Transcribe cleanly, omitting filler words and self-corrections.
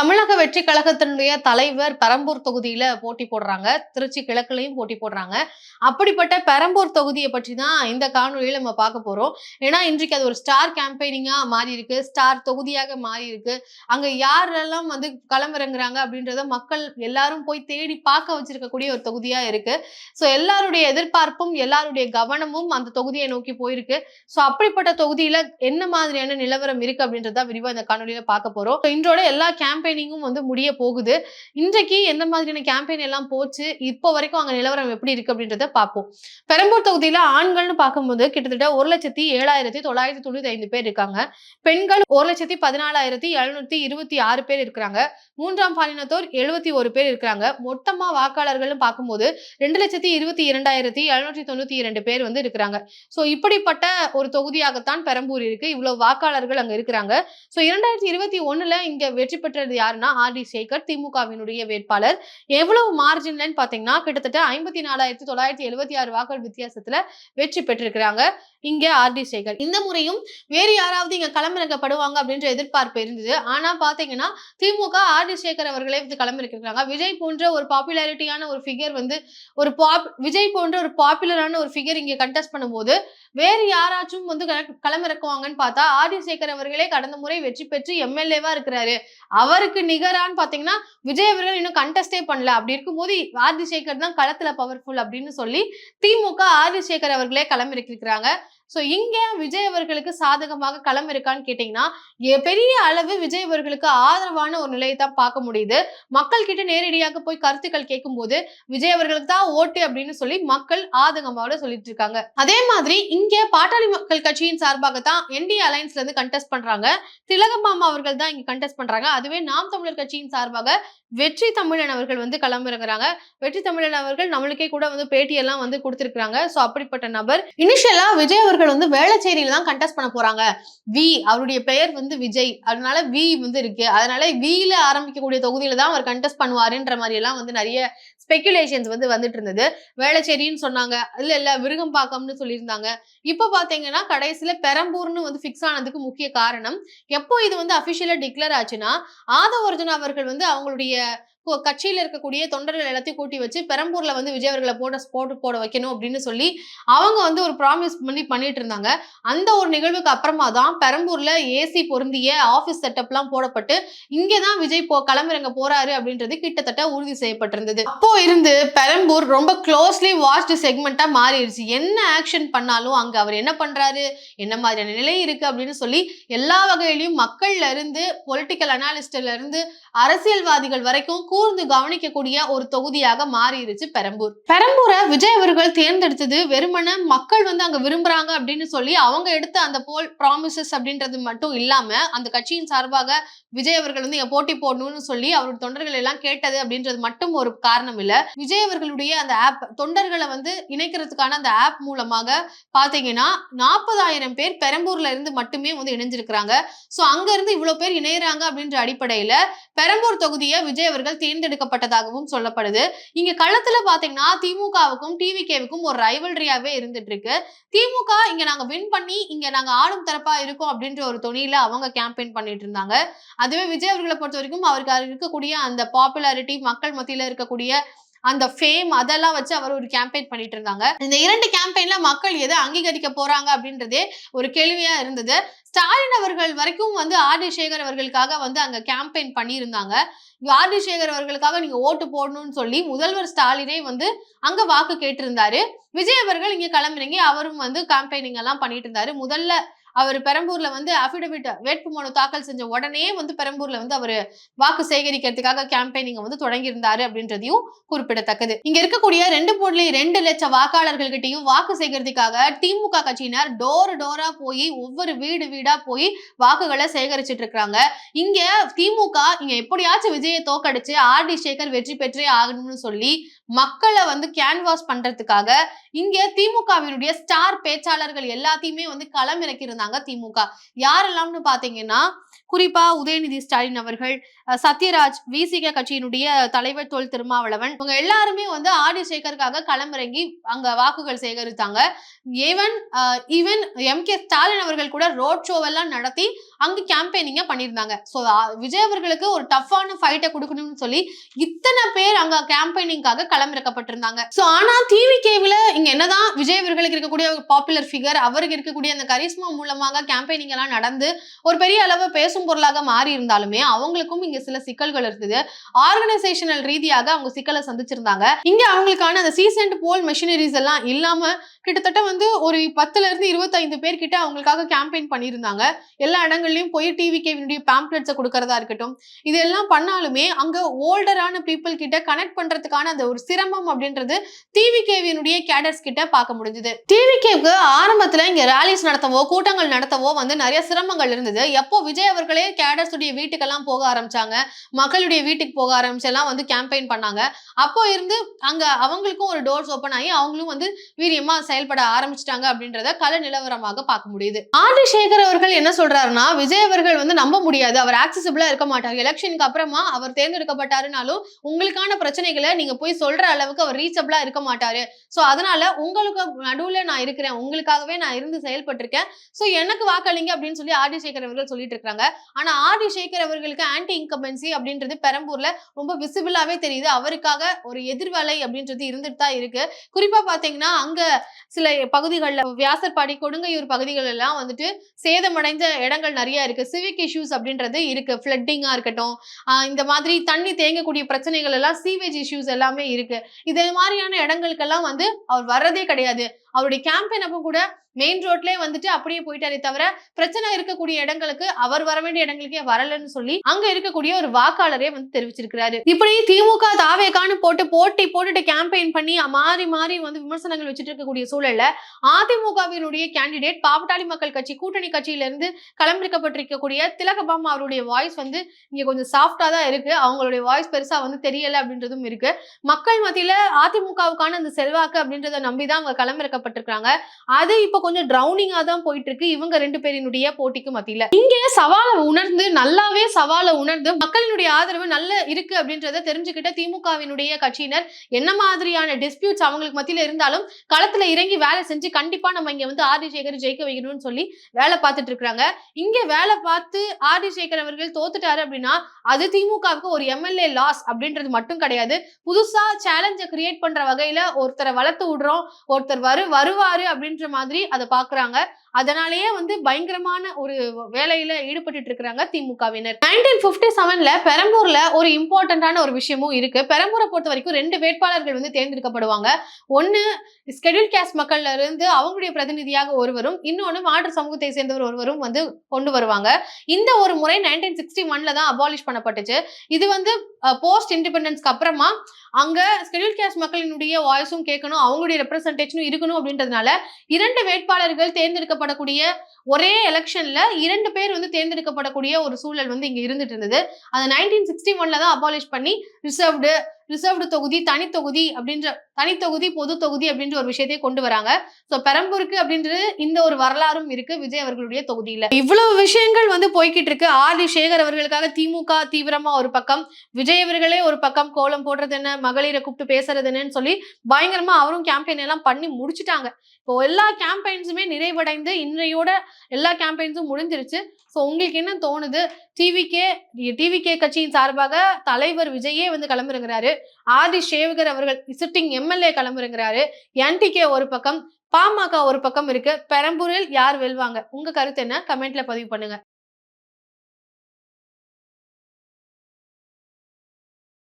தமிழக வெற்றி கழகத்தினுடைய தலைவர் பெரம்பூர் தொகுதியில போட்டி போடுறாங்க. திருச்சி கிழக்குலயும் போட்டி போடுறாங்க. அப்படிப்பட்ட பெரம்பூர் தொகுதியை பற்றி தான் இந்த காணொலியில நம்ம பார்க்க போறோம். ஏன்னா இன்றைக்கு அது ஒரு ஸ்டார் கேம்பெயினிங்கா மாறி இருக்கு. ஸ்டார் தொகுதியாக மாறி இருக்கு. அங்க யாரெல்லாம் வந்து களமிறங்குறாங்க அப்படின்றத மக்கள் எல்லாரும் போய் தேடி பார்க்க வச்சிருக்கக்கூடிய ஒரு தொகுதியா இருக்கு. சோ எல்லாருடைய எதிர்பார்ப்பும் எல்லாருடைய கவனமும் அந்த தொகுதியை நோக்கி போயிருக்கு. சோ அப்படிப்பட்ட தொகுதியில என்ன மாதிரியான நிலவரம் இருக்கு அப்படின்றத விரிவா இந்த காணொலியில பார்க்க போறோம். இன்றோட எல்லா கேம்பெயினிங்கும் வந்து முடிய போகுது. இன்றைக்கு எந்த மாதிரியான கேம்பெயின் எல்லாம் போச்சு, இப்போ வரைக்கும் அங்க நிலவரம் எப்படி இருக்கு அப்படின்றத பார்ப்போம். பெரம்பூர் தொகுதியில ஆண்கள்னு பார்க்கும்போது கிட்டத்தட்ட 1,07,995 பேர் இருக்காங்க. பெண்கள் 1,14,726 பேர் இருக்கிறாங்க. மூன்றாம் பாலினத்தோர் 71 பேர் இருக்கிறாங்க. மொத்தமா வாக்காளர்கள்னு பார்க்கும்போது 2,22,792 பேர் வந்து இருக்கிறாங்க. சோ இப்படிப்பட்ட ஒரு தொகுதியாகத்தான் பெரம்பூர் இருக்கு. இவ்வளவு வாக்காளர்கள் அங்க இருக்கிறாங்க. சோ 2021ல இங்க வெற்றி பெற்றது யாருன்னா ஆர்.டி. சேகர், திமுகவினுடைய வேட்பாளர். எவ்வளவு மார்ஜின்லன்னு பாத்தீங்கன்னா கிட்டத்தட்ட 54,976 வாக்குகள் வித்தியாசத்துல வெற்றி பெற்றிருக்கிறாங்க இங்க ஆர்.டி. சேகர். இந்த முறையும் வேறு யாராவது இங்க களமிறக்கப்படுவாங்க அப்படின்ற எதிர்பார்ப்பு இருந்தது. ஆனா பாத்தீங்கன்னா திமுக ஆர்.டி. சேகர் அவர்களே வந்து களமிறக்கிறாங்க. விஜய் போன்ற ஒரு பாப்புலாரிட்டியான ஒரு ஃபிகர் வந்து விஜய் போன்ற ஒரு பாப்புலரான ஒரு ஃபிகர் இங்க கண்டெஸ்ட் பண்ணும்போது வேறு யாராச்சும் வந்து களமிறக்குவாங்கன்னு பார்த்தா ஆர்.டி. சேகர் அவர்களே கடந்த முறை வெற்றி பெற்று எம்எல்ஏவா இருக்கிறாரு. அவருக்கு நிகரான்னு பாத்தீங்கன்னா விஜய் அவர்கள் இன்னும் கண்டெஸ்டே பண்ணல. அப்படி இருக்கும்போது ஆர்.டி. சேகர் தான் களத்துல பவர்ஃபுல் அப்படின்னு சொல்லி திமுக ஆர்.டி. சேகர் அவர்களே களமிறக்கிருக்கிறாங்க. சோ இங்க விஜய் அவர்களுக்கு சாதகமாக களம் இருக்கான்னு கேட்டீங்கன்னா பெரிய அளவு விஜய் அவர்களுக்கு ஆதரவான ஒரு நிலையை தான் பார்க்க முடியுது. மக்கள் கிட்ட நேரடியாக போய் கருத்துக்கள் கேட்கும் போது விஜய் அவர்களுக்கு தான் ஓட்டு அப்படின்னு சொல்லி மக்கள் ஆதங்கமாக சொல்லிட்டு இருக்காங்க. அதே மாதிரி இங்க பாட்டாளி மக்கள் கட்சியின் சார்பாக தான் என்டிஏ அலையன்ஸ்ல இருந்து கண்டெஸ்ட் பண்றாங்க. திலகம்மா அவர்கள் தான் இங்க கண்டெஸ்ட் பண்றாங்க. அதுவே நாம் தமிழர் கட்சியின் சார்பாக வெற்றி தமிழன் அவர்கள் வந்து களமிறங்குறாங்க. வெற்றி தமிழன் அவர்கள் நம்மளுக்கே கூட வந்து பேட்டியெல்லாம் வந்து கொடுத்திருக்காங்க. சோ அப்படிப்பட்ட நபர் இனிஷியலா விஜய் அவர்கள் வந்து வேளச்சேரியில தான் கண்டெஸ்ட் பண்ண போறாங்க. வி அவருடைய பெயர் வந்து விஜய், அதனால வி வந்து இருக்கு, அதனால வில ஆரம்பிக்கக்கூடிய தொகுதியில தான் அவர் கண்டெஸ்ட் பண்ணுவாருன்ற மாதிரி எல்லாம் வந்து நிறைய ஸ்பெகுலேஷன்ஸ் வந்து வந்துட்டு இருந்தது. வேளச்சேரின்னு சொன்னாங்க, இல்ல விருகம்பாக்கம்னு சொல்லியிருந்தாங்க. இப்ப பாத்தீங்கன்னா கடைசியில பெரம்பூர்னு வந்து பிக்ஸ் ஆனதுக்கு முக்கிய காரணம் எப்போ இது வந்து அபிஷியலா டிக்ளேர் ஆச்சுன்னா ஆதவ அர்ஜுனா அவர்கள் வந்து அவங்களுடைய கட்சியில இருக்கக்கூடிய தொண்டர்கள் எல்லாத்தையும் கூட்டி வச்சு பெரம்பூர்ல வந்து விஜய் அவர்களை போட வைக்கணும் அப்படின்னு சொல்லி அவங்க வந்து ஒரு ப்ராமிஸ் பண்ணிட்டு இருந்தாங்க. அந்த ஒரு நிகழ்வுக்கு அப்புறமா தான் பெரம்பூர்ல ஏசி பொருந்திய ஆபீஸ் செட்டப் எல்லாம் போடப்பட்டு இங்கதான் விஜய் களமிறங்க போறாரு அப்படின்றது கிட்டத்தட்ட உறுதி செய்யப்பட்டிருந்தது. அப்போ இருந்து பெரம்பூர் ரொம்ப க்ளோஸ்லி வாட்ச்டு செக்மெண்டா மாறிடுச்சு. என்ன ஆக்ஷன் பண்ணாலும் அங்க அவர் என்ன பண்றாரு, என்ன மாதிரியான நிலை இருக்கு அப்படின்னு சொல்லி எல்லா வகையிலையும் மக்கள்ல இருந்து பொலிட்டிக்கல் அனாலிஸ்ட்ல இருந்து அரசியல்வாதிகள் வரைக்கும் கூர்ந்து கவனிக்கக்கூடிய ஒரு தொகுதியாக மாறிடுச்சு பெரம்பூர். பெரம்பூரை விஜய் அவர்கள் தேர்ந்தெடுத்தது வெறுமன மக்கள் வந்து அங்க விரும்புறாங்க அப்படின்னு சொல்லி அவங்க எடுத்த அந்த போல் ப்ராமிசஸ் அப்படின்றது மட்டும் இல்லாம அந்த கட்சியின் சார்பாக விஜய் அவர்கள் வந்து போட்டி போடணும்னு சொல்லி அவருடைய தொண்டர்கள் எல்லாம் கேட்டது அப்படின்றது மட்டும் ஒரு காரணம் இல்ல. விஜய் அவர்களுடைய அந்த ஆப் தொண்டர்களை வந்து இணைக்கிறதுக்கான அந்த ஆப் மூலமாக பாத்தீங்கன்னா 40,000 பேர் பெரம்பூர்ல இருந்து மட்டுமே வந்து இணைஞ்சிருக்கிறாங்க. சோ அங்க இருந்து இவ்வளவு பேர் இணையறாங்க அப்படின்ற அடிப்படையில பெரம்பூர் தொகுதியை விஜய் அவர்கள் தேர்ந்தெடுக்கப்பட்டதாகவும் சொல்லப்படுது. இங்க களத்துல பாத்தீங்கன்னா திமுகவுக்கும் டிவிகேவுக்கும் ஒரு ரைவல்ரியாவே இருந்துட்டு இருக்கு. திமுக இங்க நாங்க வின் பண்ணி இங்க நாங்க ஆளும் தரப்பா இருக்கோம் அப்படின்ற ஒரு தொனியில அவங்க கேம்பெயின் பண்ணிட்டு இருந்தாங்க. அதுவே விஜய் அவர்களை பொறுத்த வரைக்கும் அவருக்கு இருக்கக்கூடிய அந்த பாப்புலாரிட்டி, மக்கள் மத்தியில இருக்கக்கூடிய அந்த ஃபேம் அதெல்லாம் வச்சு அவர் ஒரு கேம்பெயின் பண்ணிட்டு இருந்தாங்க. இந்த இரண்டு கேம்பெயின்ல மக்கள் எதை அங்கீகரிக்க போறாங்க அப்படின்றதே ஒரு கேள்வியா இருந்தது. ஸ்டாலின் அவர்கள் வரைக்கும் வந்து ஆர்.டி. சேகர் அவர்களுக்காக வந்து அங்க கேம்பெயின் பண்ணியிருந்தாங்க. ஆர்.டி. சேகர் அவர்களுக்காக நீங்க ஓட்டு போடணும்னு சொல்லி முதல்வர் ஸ்டாலினே வந்து அங்க வாக்கு கேட்டிருந்தாரு. விஜய் அவர்கள் இங்க களமிறங்கி அவரும் வந்து கேம்பெயினிங் எல்லாம் பண்ணிட்டு இருந்தாரு. முதல்ல அவர் பெரம்பூர்ல வந்து அபிடவிட் வேட்புமனு தாக்கல் செஞ்ச உடனே வந்து பெரம்பூர்ல வந்து அவர் வாக்கு சேகரிக்கிறதுக்காக கேம்பெயினிங் வந்து தொடங்கி இருந்தாரு அப்படின்றதையும் குறிப்பிடத்தக்கது. இங்க இருக்கக்கூடிய 2.2 லட்சம் வாக்காளர்கள் கிட்டையும் வாக்கு சேகரிக்கிறதுக்காக திமுக கட்சியினர் டோரா போய் ஒவ்வொரு வீடா போய் வாக்குகளை சேகரிச்சிட்டு இருக்காங்க. இங்க திமுக இங்க எப்படியாச்சும் விஜயை தோக்கடிச்சு ஆர்.டி. சேகர் வெற்றி பெற்றே ஆகணும்னு சொல்லி மக்களை வந்து கேன்வாஸ் பண்றதுக்காக இங்க திமுகவினுடைய ஸ்டார் பேச்சாளர்கள் எல்லாத்தையுமே வந்து களமிறக்கி இருந்தாங்க திமுக. யாரெல்லாம்னு பாத்தீங்கன்னா குறிப்பா உதயநிதி ஸ்டாலின் அவர்கள், சத்யராஜ், விசிக கட்சியினுடைய தலைவர் தொல் திருமாவளவன், இவங்க எல்லாருமே வந்து ஆர்.டி. சேகருக்காக களமிறங்கி அங்க வாக்குகள் சேகரித்தாங்க. Even even M K. ஸ்டாலின் அவர்கள் கூட ரோட் ஷோ எல்லாம் நடத்தி அங்க கேம்பெயினிங்க பண்ணியிருந்தாங்க. சோ விஜய் அவர்களுக்கு ஒரு டஃப்பான ஃபைட்ட கொடுக்கணும்னு சொல்லி இத்தனை பேர் அங்க கேம்பெயினிங்காக களமிறக்கப்பட்டிருந்தாங்க. சோ ஆனா டிவிகேவில இங்க என்னதான் விஜய் அவர்களுக்கு இருக்கக்கூடிய பாப்புலர் ஃபிகர், அவருக்கு இருக்கக்கூடிய அந்த கரிஸ்மா மூலமாக கேம்பெயினிங் எல்லாம் நடந்து ஒரு பெரிய அளவு பேசும் பொருளாக மாறி இருந்தாலுமே அவங்களுக்கும் இங்க சில சிக்கல்கள் இருக்குது. ஆர்கனைசேஷனல் ரீதியாக அவங்க சிக்கலை சந்திச்சிருந்தாங்க. இங்க அவங்களுக்கான அந்த சீசன்ட் போல் மெஷினரிஸ் எல்லாம் இல்லாம கிட்டத்தட்ட வந்து ஒரு 10ல இருந்து 25 பேர் கிட்ட அவங்களுக்காக கேம்பெயின் பண்ணியிருந்தாங்க. எல்லா இடங்கள்லயும் போய் டிவிகேவினுடைய பேம்ப்ளெட்ஸை கொடுக்கறதா இருக்கட்டும், இதெல்லாம் பண்ணாலுமே அங்க ஓல்டரான பீப்புள் கிட்ட கனெக்ட் பண்றதுக்கான அந்த ஒரு சிரமம் அப்படின்றது டிவிகேவினுடைய கேடர்ஸ் கிட்ட பார்க்க முடிஞ்சது. டிவிகேவுக்கு ஆரம்பத்துல இங்க ரேலிஸ் நடத்தவோ கூட்டங்கள் நடத்தவோ வந்து நிறைய சிரமங்கள் இருந்தது. எப்போ விஜய் அவர்களே கேடர்ஸ் உடைய வீட்டுக்கெல்லாம் போக ஆரம்பிச்சாங்க, மக்களுடைய வீட்டுக்கு போக ஆரம்பிச்சு எல்லாம் வந்து கேம்பெயின் பண்ணாங்க. அப்போ இருந்து அங்க அவங்களுக்கும் ஒரு டோர்ஸ் ஓபன் ஆகி அவங்களும் வந்து வீரியமா செயல்பட ஆரம்பிச்சிட்டாங்க அப்படின்றத கள நிலவரமாக பார்க்க முடியுது. ஆர்.டி. சேகர் அவர்கள் என்ன சொல்றாருன்னா, விஜய் அவர்கள் வந்து நம்ப முடியாது, அவர் ஆக்சசிபிளா இருக்க மாட்டார். எலெக்ஷனுக்கு அப்புறமா அவர் தேர்ந்தெடுக்கப்பட்டாருனாலும் உங்களுக்கான பிரச்சனைகளை நீங்க போய் சொல்ற அளவுக்கு அவர் ரீச்சபிளா இருக்க மாட்டாரு. சோ அதனால உங்களுக்கு நடுவுல நான் இருக்கிறேன், உங்களுக்காகவே நான் இருந்து செயல்பட்டிருக்கேன். சோ எனக்கு வாக்களிங்க அப்படின்னு சொல்லி ஆர்.டி. சேகர் அவர்கள் சொல்லிட்டு இருக்காங்க. ஆனா ஆர்.டி. சேகர் அவர்களுக்கு ஆன்டி இன்கம்பன்சி அப்படின்றது பெரம்பூர்ல ரொம்ப விசிபிளாவே தெரியுது. அவருக்காக ஒரு எதிர்வலை அப்படின்றது இருந்துட்டு தான் இருக்கு. குறிப்பா பாத்தீங்கன்னா அங்க சில பகுதிகளில் வியாசர்பாடி, கொடுங்கையூர் பகுதிகள் எல்லாம் வந்துட்டு சேதமடைந்த இடங்கள் நிறைய இருக்கு. சிவிக் இஷ்யூஸ் அப்படின்றது இருக்கு. ஃபிளட்டிங்கா இருக்கட்டும், இந்த மாதிரி தண்ணி தேங்கக்கூடிய பிரச்சனைகள் எல்லாம், சீவேஜ் இஷ்யூஸ் எல்லாமே இருக்கு. இதே மாதிரியான இடங்களுக்கெல்லாம் வந்து அவர் வர்றதே கிடையாது. அவருடைய கேம்பெயின் அப்போ கூட மெயின் ரோட்லயே வந்துட்டு அப்படியே போயிட்டாரே தவிர பிரச்சனை இருக்கக்கூடிய இடங்களுக்கு அவர் வர வேண்டிய இடங்களுக்கே வரலன்னு சொல்லி அங்க இருக்கக்கூடிய ஒரு வாக்காளரே வந்து தெரிவிச்சிருக்கிறாரு. இப்படி திமுக தாவேகான்னு போட்டுட்டு கேம்பெயின் பண்ணி மாறி மாறி வந்து விமர்சனங்கள் வச்சுட்டு இருக்கக்கூடிய சூழல்ல அதிமுகவினுடைய கேண்டிடேட் பாவட்டாளி மக்கள் கட்சி கூட்டணி கட்சியில இருந்து களமிறக்கப்பட்டிருக்கக்கூடிய திலகபாமா அவருடைய வாய்ஸ் வந்து இங்க கொஞ்சம் சாஃப்டா தான் இருக்கு. அவங்களுடைய வாய்ஸ் பெருசா வந்து தெரியல அப்படின்றதும் இருக்கு. மக்கள் மத்தியில அதிமுகவுக்கான அந்த செல்வாக்கு அப்படின்றத நம்பிதான் அவங்க களமிறக்கப்பட்டிருக்காங்க. அது இப்ப கொஞ்சம் ட்ரௌனிங்கா தான் போயிட்டு இருக்கு இவங்க ரெண்டு பேரினுடைய போட்டிக்கு மத்தியில. இங்க நல்லாவே சவாலை உணர்ந்து மக்களினுடைய ஆதரவு நல்ல இருக்கு அப்படின்றத தெரிஞ்சுக்கிட்ட திமுகவினுடைய கட்சியினர் என்ன மாதிரியான டிஸ்பியூட்ஸ் அவங்களுக்கு மத்தியில இருந்தாலும் களத்துல இறங்கி வேலை செஞ்சு கண்டிப்பா நம்ம இங்க வந்து ஆர்.டி. சேகர் ஜெயிக்க வைக்கணும்னு சொல்லி வேலை பார்த்துட்டு இருக்காங்க. இங்க வேலை பார்த்து ஆர்.டி. சேகர் அவர்கள் தோத்துட்டாரு அப்படின்னா அது திமுகவுக்கு ஒரு எம்எல்ஏ லாஸ் அப்படின்றது மட்டும் கிடையாது. புதுசா சேலஞ்சை கிரியேட் பண்ற வகையில ஒருத்தரை வளர்த்து விடுறோம், ஒருத்தர் வருவாரு அப்படின்ற மாதிரி அதை பாக்குறாங்க. அதனாலேயே வந்து பயங்கரமான ஒரு வேலையில ஈடுபட்டு இருக்கிறாங்க திமுகவினர். 1957ல பெரம்பூர்ல ஒரு இம்பார்ட்டன்டான ஒரு விஷயமும் இருக்கு. பெரம்பூரை பொறுத்த வரைக்கும் 2 வேட்பாளர்கள் வந்து தேர்ந்தெடுக்கப்படுவாங்க. ஒன்னு ஸ்கெடியூல் கேஸ்ட் மக்கள்ல இருந்து அவங்களுடைய பிரதிநிதியாக ஒருவரும், இன்னொன்னு மாற்று சமூகத்தை சேர்ந்தவர் ஒருவரும் வந்து கொண்டு வருவாங்க. இந்த ஒரு முறை 1961ல தான் அபாலிஷ் பண்ணப்பட்டுச்சு. இது வந்து போஸ்ட் இண்டிபெண்டன்ஸ்க்கு அப்புறமா அங்க ஸ்கெடியூல் கேஸ்ட் மக்களினுடைய வாய்ஸும் கேட்கணும், அவங்களுடைய ரெப்ரசன்டேஷனும் இருக்கணும் அப்படின்றதுனால 2 வேட்பாளர்கள் தேர்ந்தெடுக்கப்படக்கூடிய ஒரே எலெக்ஷன்ல 2 பேர் வந்து தேர்ந்தெடுக்கப்படக்கூடிய ஒரு சூழல் வந்து இங்க இருந்துட்டு இருந்தது. அதை 1961ல தான் அபாலிஷ் பண்ணி ரிசர்வ்டு தொகுதி, தனி தொகுதி, பொது தொகுதி அப்படின்ற ஒரு விஷயத்தை கொண்டு வராங்க. சோ பெரம்பூருக்கு அப்படின்றது இந்த ஒரு வரலாறும் இருக்கு விஜய் அவர்களுடைய தொகுதியில. இவ்வளவு விஷயங்கள் வந்து போய்கிட்டு இருக்கு. ஆர்.டி. சேகர் அவர்களுக்காக திமுக தீவிரமா ஒரு பக்கம், விஜய் அவர்களே ஒரு பக்கம் கோலம் போடுறது என்ன, மகளிரை கூப்பிட்டு பேசுறது என்னன்னு சொல்லி பயங்கரமா அவரும் கேம்பெயின் எல்லாம் பண்ணி முடிச்சுட்டாங்க. இப்போ எல்லா கேம்பெயின்ஸுமே நிறைவடைந்து இன்றையோட எல்லா கேம்பெயின்ஸும் முடிஞ்சிருச்சு. சோ உங்களுக்கு என்ன தோணுது? டிவிகே கட்சியின் சார்பாக தலைவர் விஜயே வந்து களமிறங்குறாரு. ஆர்.டி. சேகர் அவர்கள் சிட்டிங் எம்எல்ஏ களமிறங்குறாரு. என்டிகே ஒரு பக்கம், பாமக ஒரு பக்கம் இருக்கு. பெரம்பூரில் யார் வெல்வாங்க? உங்க கருத்து என்ன? கமெண்ட்ல பதிவு பண்ணுங்க.